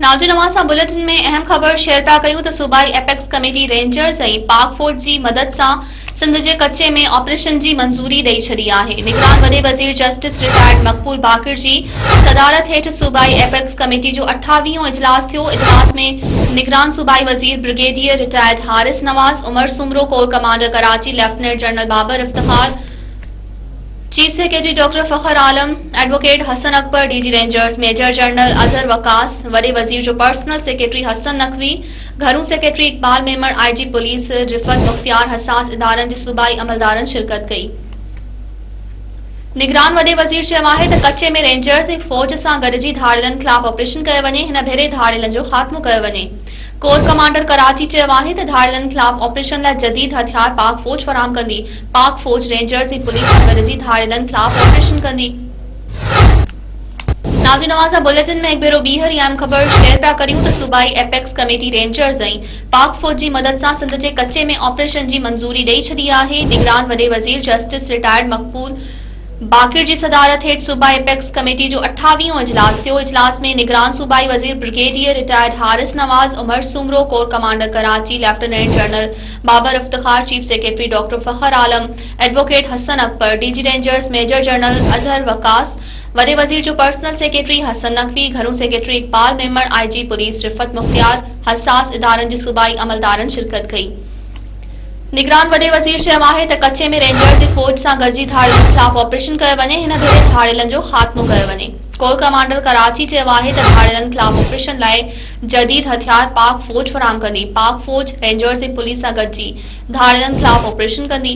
नाज़रीन अवां बुलेटिन में अहम ख़बर शेयर पिया कयूं त सूबाई एपेक्स कमेटी रेंजर्स ऐं पाक फौज जी मदद सां सिंध जे कच्चे में ऑपरेशन जी मंज़ूरी ॾेई छॾी आहे। निगरान वॾे वज़ीर जस्टिस रिटायर्ड मक़बूल बाक़िर जी सदारत हेठि सूबाई एपेक्स कमेटी जो 28हों इजलास थियो। इजलास में निगरान सूबाई वज़ीर brigadier retired Haris Nawaz, Umar Soomro corps commander Karachi lieutenant general Babar Iftikhar, chief secretary doctor Fakhar Alam, advocate Hassan Akbar, DG rangers major general Azhar Waqas, वडे वजीर जो पर्सनल सेक्रेटरी हसन नकवी, घरू secretary Iqbal Memon, IG police Riffat Mukhtiar हसास इदारनि जे सूबाई अमलदारनि शिरकत कई। निगरान वडे वजीर चयो आहे त कच्चे में रेंजर्स ऐं फौज सां गॾिजी धाड़ेलनि ख़िलाफ़ ऑपरेशन कयो वञे। हिन भेरे धाड़ेलनि जो ख़ात्मो कयो वञे। कोर कमांडर कराची चयो आहे त धाड़ेलनि ख़िलाफ़ ऑपरेशन लाइ जदीद हथियार पाक फौज फराहम कंदी। पाक फौज रेंजर्स ऐं पुलिस सां गॾिजी धाड़ेलनि ख़िलाफ़ ऑपरेशन कंदी। नाज़रीन अवां बुलेटिन में हिकु भेरो ॿीहर अहम ख़बर शेयर पिया करियूं त सूबाई एपेक्स कमेटी रेंजर्स ऐं पाक फौज जी मदद सां सिंध जे कच्चे में ऑपरेशन जी मंज़ूरी ॾेई छॾी आहे। निगरान वॾे वज़ीर जस्टिस रिटायर्ड मक़बूल बाक़िर जी सदारत हेठि सूबाई एपेक्स कमेटी जो 28हों इजलास थियो। इजलास में निगरान सूबाई वज़ीर brigadier retired Haris Nawaz, Umar Soomro corps commander Karachi lieutenant general Babar Iftikhar, chief secretary doctor Fakhar Alam, advocate Hassan Akbar, DG rangers major general Azhar Waqas, वडे वजीर जो पर्सनल सेक्रेटरी हसन नकवी, घरू secretary Iqbal Memon, IG police Riffat Mukhtiar हसास इदारनि जे सूबाई अमलदारनि शिरकत कई। निगरान वडे वजीर चयो आहे त कच्चे में रेंजर्स ऐं फौज सां गॾिजी धाड़ेलनि ख़िलाफ़ ऑपरेशन कयो वञे। हिन भेरे धाड़ेलनि जो ख़ात्मो कयो वञे। कोर कमांडर कराची चयो आहे त धाड़ेलनि ख़िलाफ़ ऑपरेशन लाइ जदीद हथियार पाक फौज फराहम कंदी। पाक फौज रेंजर्स ऐं पुलिस सां गॾिजी धाड़ेलनि ख़िलाफ़ ऑपरेशन कंदी।